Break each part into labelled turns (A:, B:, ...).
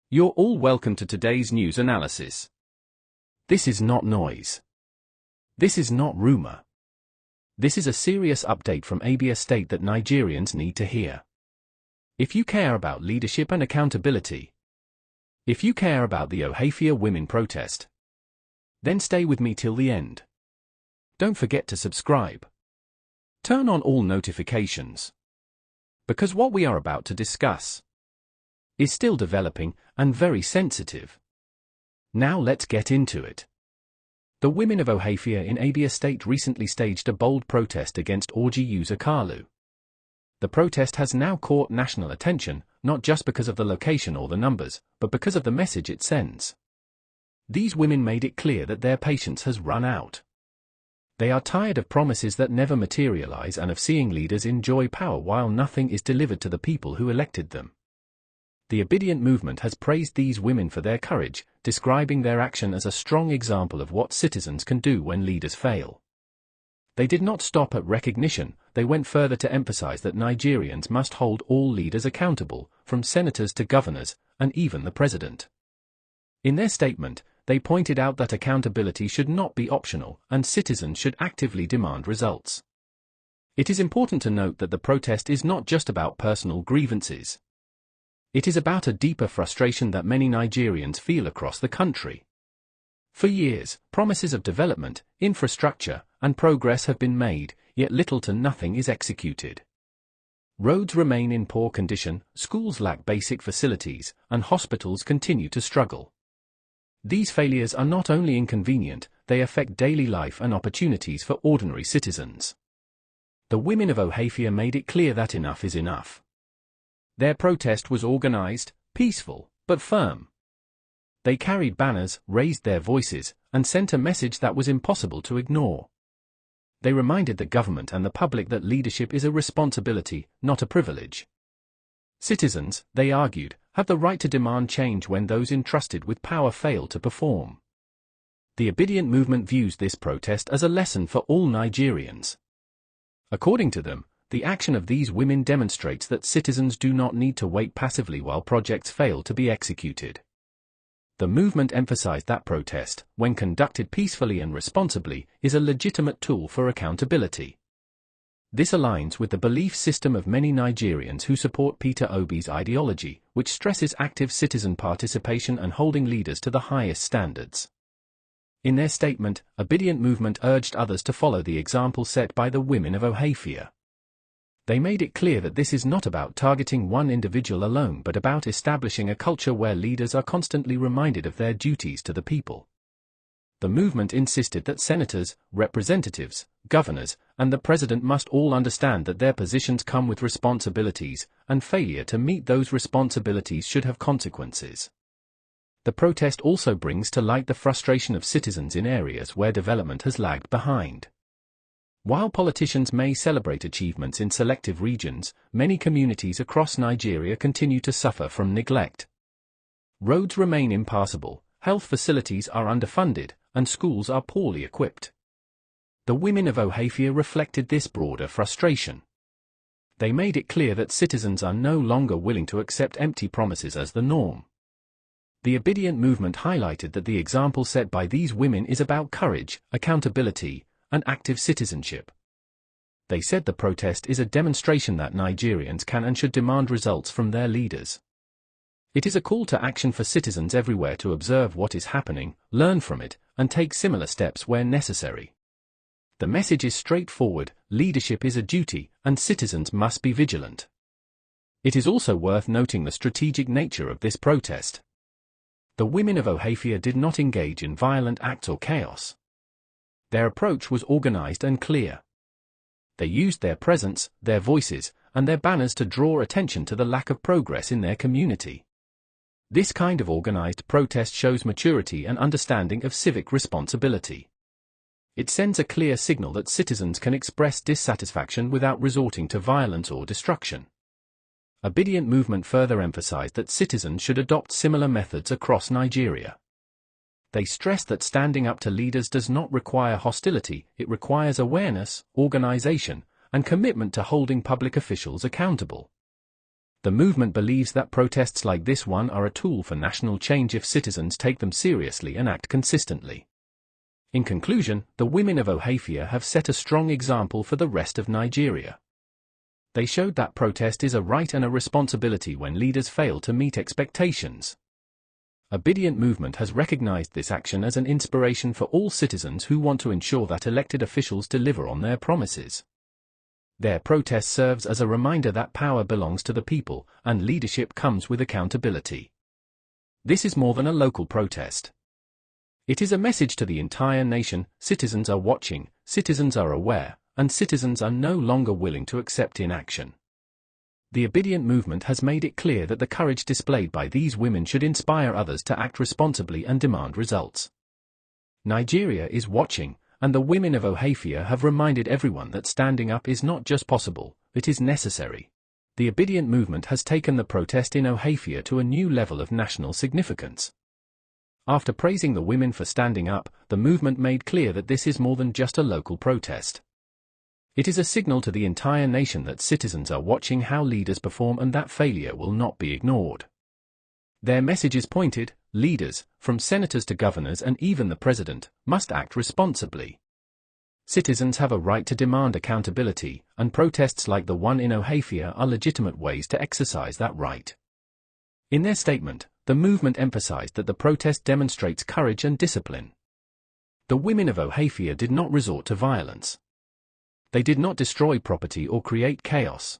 A: You're all welcome to today's news analysis. This is not noise. This is not rumor. This is a serious update from Abia State that Nigerians need to hear. If you care about leadership and accountability, if you care about the Ohafia women protest, then stay with me till the end. Don't forget to subscribe. Turn on all notifications. Because what we are about to discuss is still developing and very sensitive. Now let's get into it. The women of Ohafia in Abia State recently staged a bold protest against Orji Uzor Kalu. The protest has now caught national attention, not just because of the location or the numbers, but because of the message it sends. These women made it clear that their patience has run out. They are tired of promises that never materialize and of seeing leaders enjoy power while nothing is delivered to the people who elected them. The Obidient Movement has praised these women for their courage, describing their action as a strong example of what citizens can do when leaders fail. They did not stop at recognition, they went further to emphasize that Nigerians must hold all leaders accountable, from senators to governors, and even the president. In their statement, they pointed out that accountability should not be optional, and citizens should actively demand results. It is important to note that the protest is not just about personal grievances. It is about a deeper frustration that many Nigerians feel across the country. For years, promises of development, infrastructure, and progress have been made, yet little to nothing is executed. Roads remain in poor condition, schools lack basic facilities, and hospitals continue to struggle. These failures are not only inconvenient, they affect daily life and opportunities for ordinary citizens. The women of Ohafia made it clear that enough is enough. Their protest was organized, peaceful, but firm. They carried banners, raised their voices, and sent a message that was impossible to ignore. They reminded the government and the public that leadership is a responsibility, not a privilege. Citizens, they argued, have the right to demand change when those entrusted with power fail to perform. The Obidient Movement views this protest as a lesson for all Nigerians. According to them, the action of these women demonstrates that citizens do not need to wait passively while projects fail to be executed. The movement emphasized that protest, when conducted peacefully and responsibly, is a legitimate tool for accountability. This aligns with the belief system of many Nigerians who support Peter Obi's ideology, which stresses active citizen participation and holding leaders to the highest standards. In their statement, Obidient Movement urged others to follow the example set by the women of Ohafia. They made it clear that this is not about targeting one individual alone but about establishing a culture where leaders are constantly reminded of their duties to the people. The movement insisted that senators, representatives, governors, and the president must all understand that their positions come with responsibilities, and failure to meet those responsibilities should have consequences. The protest also brings to light the frustration of citizens in areas where development has lagged behind. While politicians may celebrate achievements in selective regions, many communities across Nigeria continue to suffer from neglect. Roads remain impassable, health facilities are underfunded, and schools are poorly equipped. The women of Ohafia reflected this broader frustration. They made it clear that citizens are no longer willing to accept empty promises as the norm. The Obidient Movement highlighted that the example set by these women is about courage, accountability, and active citizenship. They said the protest is a demonstration that Nigerians can and should demand results from their leaders. It is a call to action for citizens everywhere to observe what is happening, learn from it, and take similar steps where necessary. The message is straightforward: leadership is a duty, and citizens must be vigilant. It is also worth noting the strategic nature of this protest. The women of Ohafia did not engage in violent acts or chaos. Their approach was organized and clear. They used their presence, their voices, and their banners to draw attention to the lack of progress in their community. This kind of organized protest shows maturity and understanding of civic responsibility. It sends a clear signal that citizens can express dissatisfaction without resorting to violence or destruction. Obidient Movement further emphasized that citizens should adopt similar methods across Nigeria. They stressed that standing up to leaders does not require hostility, it requires awareness, organization, and commitment to holding public officials accountable. The movement believes that protests like this one are a tool for national change if citizens take them seriously and act consistently. In conclusion, the women of Ohafia have set a strong example for the rest of Nigeria. They showed that protest is a right and a responsibility when leaders fail to meet expectations. Obidient Movement has recognized this action as an inspiration for all citizens who want to ensure that elected officials deliver on their promises. Their protest serves as a reminder that power belongs to the people, and leadership comes with accountability. This is more than a local protest. It is a message to the entire nation: citizens are watching, citizens are aware, and citizens are no longer willing to accept inaction. The Obidient Movement has made it clear that the courage displayed by these women should inspire others to act responsibly and demand results. Nigeria is watching, and the women of Ohafia have reminded everyone that standing up is not just possible, it is necessary. The Obidient Movement has taken the protest in Ohafia to a new level of national significance. After praising the women for standing up, the movement made clear that this is more than just a local protest. It is a signal to the entire nation that citizens are watching how leaders perform and that failure will not be ignored. Their message is pointed: leaders, from senators to governors and even the president, must act responsibly. Citizens have a right to demand accountability, and protests like the one in Ohafia are legitimate ways to exercise that right. In their statement, the movement emphasized that the protest demonstrates courage and discipline. The women of Ohafia did not resort to violence. They did not destroy property or create chaos.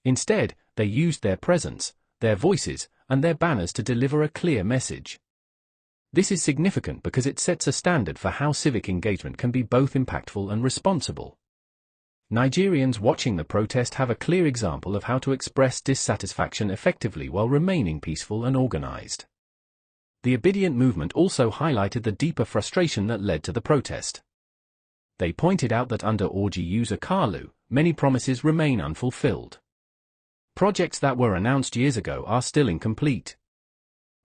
A: Instead, they used their presence, their voices, and their banners to deliver a clear message. This is significant because it sets a standard for how civic engagement can be both impactful and responsible. Nigerians watching the protest have a clear example of how to express dissatisfaction effectively while remaining peaceful and organized. The Obidient Movement also highlighted the deeper frustration that led to the protest. They pointed out that under Orji Uzor Kalu, many promises remain unfulfilled. Projects that were announced years ago are still incomplete.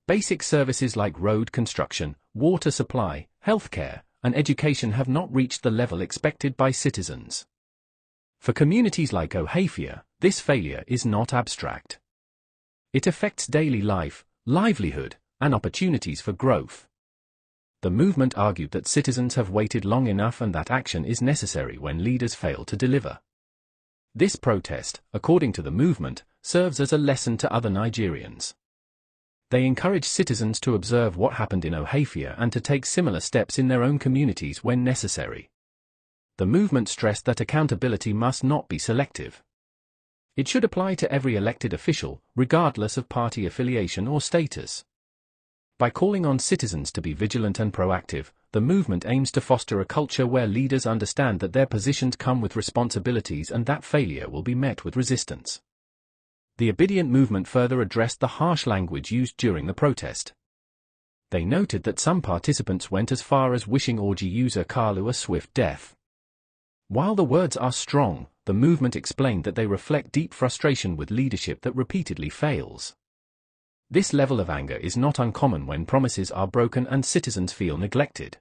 A: Basic services like road construction, water supply, healthcare, and education have not reached the level expected by citizens. For communities like Ohafia, this failure is not abstract. It affects daily life, livelihood, and opportunities for growth. The movement argued that citizens have waited long enough and that action is necessary when leaders fail to deliver. This protest, according to the movement, serves as a lesson to other Nigerians. They encourage citizens to observe what happened in Ohafia and to take similar steps in their own communities when necessary. The movement stressed that accountability must not be selective. It should apply to every elected official, regardless of party affiliation or status. By calling on citizens to be vigilant and proactive, the movement aims to foster a culture where leaders understand that their positions come with responsibilities and that failure will be met with resistance. The Obidient Movement further addressed the harsh language used during the protest. They noted that some participants went as far as wishing Orji Uzor Kalu a swift death. While the words are strong, the movement explained that they reflect deep frustration with leadership that repeatedly fails. This level of anger is not uncommon when promises are broken and citizens feel neglected.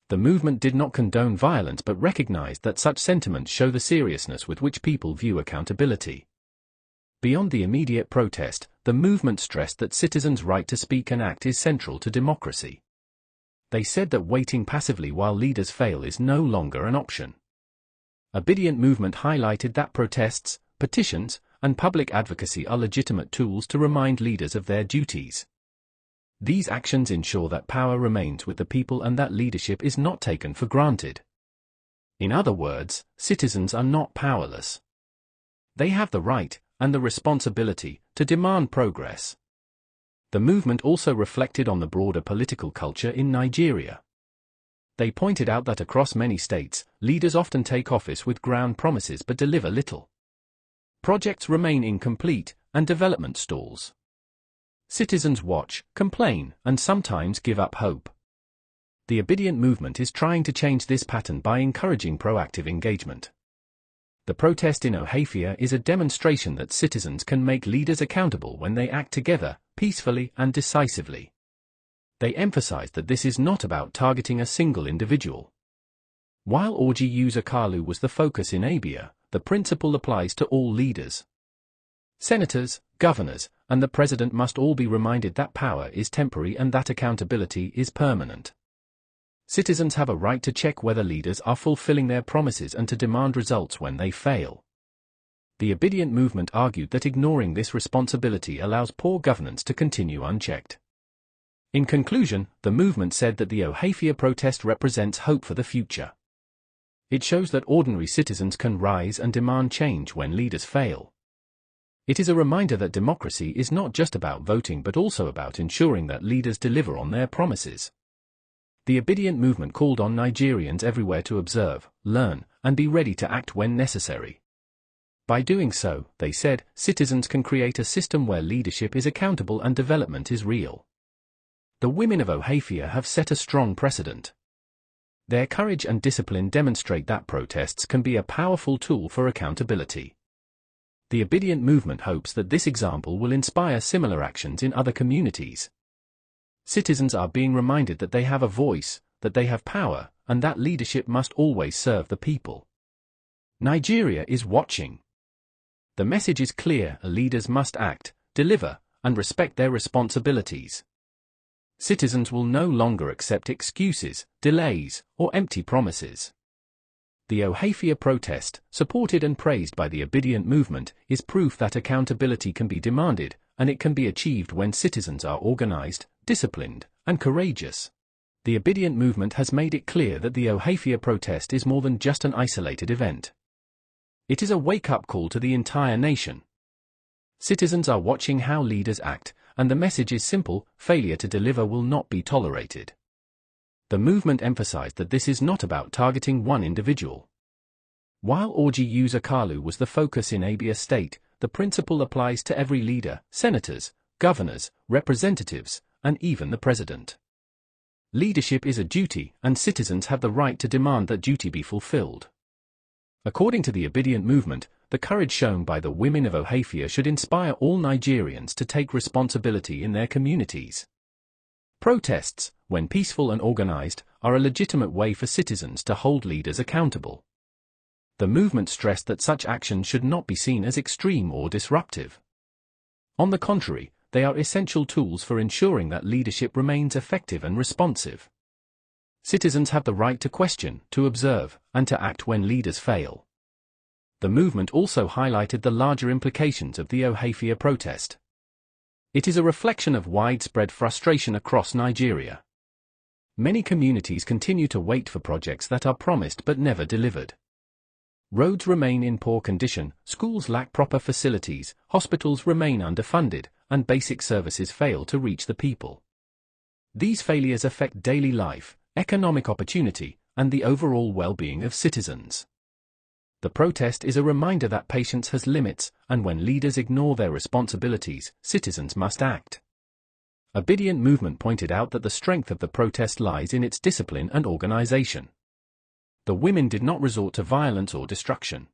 A: The movement did not condone violence but recognized that such sentiments show the seriousness with which people view accountability. Beyond the immediate protest, the movement stressed that citizens' right to speak and act is central to democracy. They said that waiting passively while leaders fail is no longer an option. Obidient Movement highlighted that protests, petitions, and public advocacy are legitimate tools to remind leaders of their duties. These actions ensure that power remains with the people and that leadership is not taken for granted. In other words, citizens are not powerless. They have the right, and the responsibility, to demand progress. The movement also reflected on the broader political culture in Nigeria. They pointed out that across many states, leaders often take office with grand promises but deliver little. Projects remain incomplete, and development stalls. Citizens watch, complain, and sometimes give up hope. The Obidient Movement is trying to change this pattern by encouraging proactive engagement. The protest in Ohafia is a demonstration that citizens can make leaders accountable when they act together, peacefully and decisively. They emphasized that this is not about targeting a single individual. While Orji Uzor Kalu was the focus in Abia, the principle applies to all leaders. Senators, governors, and the president must all be reminded that power is temporary and that accountability is permanent. Citizens have a right to check whether leaders are fulfilling their promises and to demand results when they fail. The Obidient Movement argued that ignoring this responsibility allows poor governance to continue unchecked. In conclusion, the movement said that the Ohafia protest represents hope for the future. It shows that ordinary citizens can rise and demand change when leaders fail. It is a reminder that democracy is not just about voting but also about ensuring that leaders deliver on their promises. The Obidient Movement called on Nigerians everywhere to observe, learn, and be ready to act when necessary. By doing so, they said, citizens can create a system where leadership is accountable and development is real. The women of Ohafia have set a strong precedent. Their courage and discipline demonstrate that protests can be a powerful tool for accountability. The Obidient Movement hopes that this example will inspire similar actions in other communities. Citizens are being reminded that they have a voice, that they have power, and that leadership must always serve the people. Nigeria is watching. The message is clear: leaders must act, deliver, and respect their responsibilities. Citizens will no longer accept excuses, delays, or empty promises. The Ohafia protest, supported and praised by the Obidient Movement, is proof that accountability can be demanded, and it can be achieved when citizens are organized, disciplined, and courageous. The Obidient Movement has made it clear that the Ohafia protest is more than just an isolated event. It is a wake-up call to the entire nation. Citizens are watching how leaders act, and the message is simple: failure to deliver will not be tolerated. The movement emphasized that this is not about targeting one individual. While Orji Uzor Kalu was the focus in Abia State, the principle applies to every leader, senators, governors, representatives, and even the president. Leadership is a duty, and citizens have the right to demand that duty be fulfilled. According to the Obidient Movement, the courage shown by the women of Ohafia should inspire all Nigerians to take responsibility in their communities. Protests, when peaceful and organized, are a legitimate way for citizens to hold leaders accountable. The movement stressed that such actions should not be seen as extreme or disruptive. On the contrary, they are essential tools for ensuring that leadership remains effective and responsive. Citizens have the right to question, to observe, and to act when leaders fail. The movement also highlighted the larger implications of the Ohafia protest. It is a reflection of widespread frustration across Nigeria. Many communities continue to wait for projects that are promised but never delivered. Roads remain in poor condition, schools lack proper facilities, hospitals remain underfunded, and basic services fail to reach the people. These failures affect daily life, economic opportunity, and the overall well-being of citizens. The protest is a reminder that patience has limits, and when leaders ignore their responsibilities, citizens must act. Obidient Movement pointed out that the strength of the protest lies in its discipline and organization. The women did not resort to violence or destruction.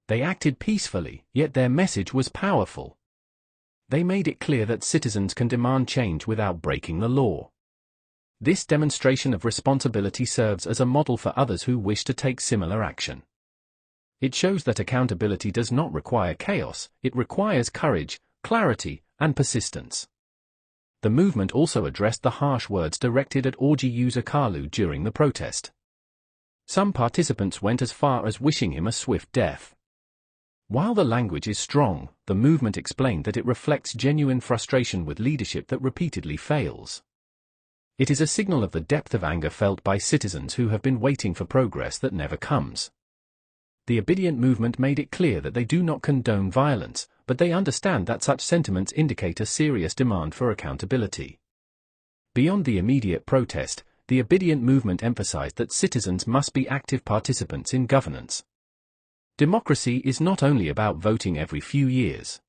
A: They acted peacefully, yet their message was powerful. They made it clear that citizens can demand change without breaking the law. This demonstration of responsibility serves as a model for others who wish to take similar action. It shows that accountability does not require chaos, it requires courage, clarity, and persistence. The movement also addressed the harsh words directed at Orji Uzor Kalu during the protest. Some participants went as far as wishing him a swift death. While the language is strong, the movement explained that it reflects genuine frustration with leadership that repeatedly fails. It is a signal of the depth of anger felt by citizens who have been waiting for progress that never comes. The Obidient Movement made it clear that they do not condone violence, but they understand that such sentiments indicate a serious demand for accountability. Beyond the immediate protest, the Obidient Movement emphasized that citizens must be active participants in governance. Democracy is not only about voting every few years.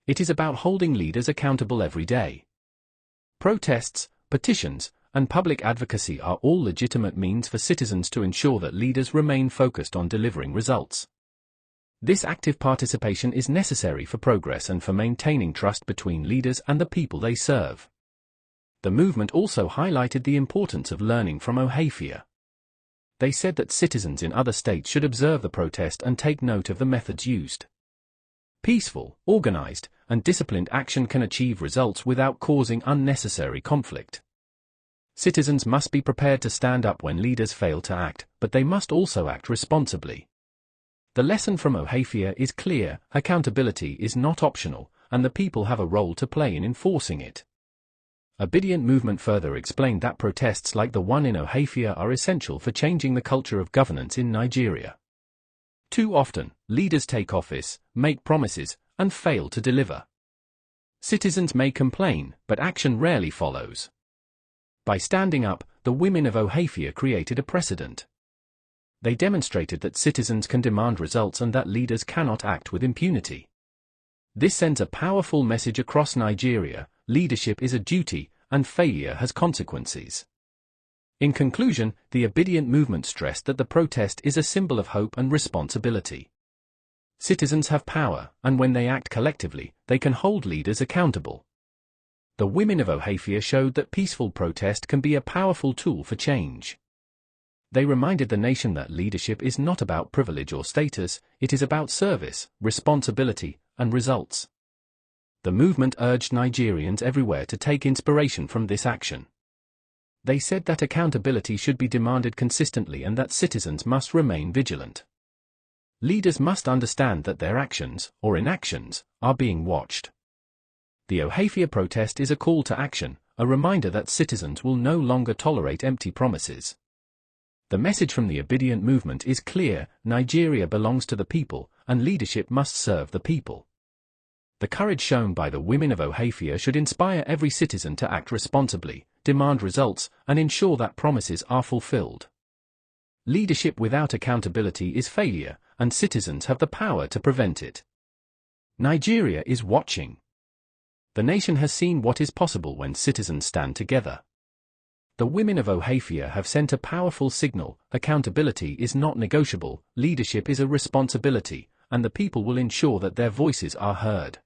A: It is about holding leaders accountable every day. Protests, petitions, and public advocacy are all legitimate means for citizens to ensure that leaders remain focused on delivering results. This active participation is necessary for progress and for maintaining trust between leaders and the people they serve. The movement also highlighted the importance of learning from Ohafia. They said that citizens in other states should observe the protest and take note of the methods used. Peaceful, organized, and disciplined action can achieve results without causing unnecessary conflict. Citizens must be prepared to stand up when leaders fail to act, but they must also act responsibly. The lesson from Ohafia is clear: accountability is not optional, and the people have a role to play in enforcing it. Obidient Movement further explained that protests like the one in Ohafia are essential for changing the culture of governance in Nigeria. Too often, leaders take office, make promises, and fail to deliver. Citizens may complain, but action rarely follows. By standing up, the women of Ohafia created a precedent. They demonstrated that citizens can demand results and that leaders cannot act with impunity. This sends a powerful message across Nigeria: leadership is a duty, and failure has consequences. In conclusion, the Obidient Movement stressed that the protest is a symbol of hope and responsibility. Citizens have power, and when they act collectively, they can hold leaders accountable. The women of Ohafia showed that peaceful protest can be a powerful tool for change. They reminded the nation that leadership is not about privilege or status, it is about service, responsibility, and results. The movement urged Nigerians everywhere to take inspiration from this action. They said that accountability should be demanded consistently and that citizens must remain vigilant. Leaders must understand that their actions, or inactions, are being watched. The Ohafia protest is a call to action, a reminder that citizens will no longer tolerate empty promises. The message from the Obidient Movement is clear: Nigeria belongs to the people, and leadership must serve the people. The courage shown by the women of Ohafia should inspire every citizen to act responsibly, demand results, and ensure that promises are fulfilled. Leadership without accountability is failure, and citizens have the power to prevent it. Nigeria is watching. The nation has seen what is possible when citizens stand together. The women of Ohafia have sent a powerful signal: accountability is not negotiable, leadership is a responsibility, and the people will ensure that their voices are heard.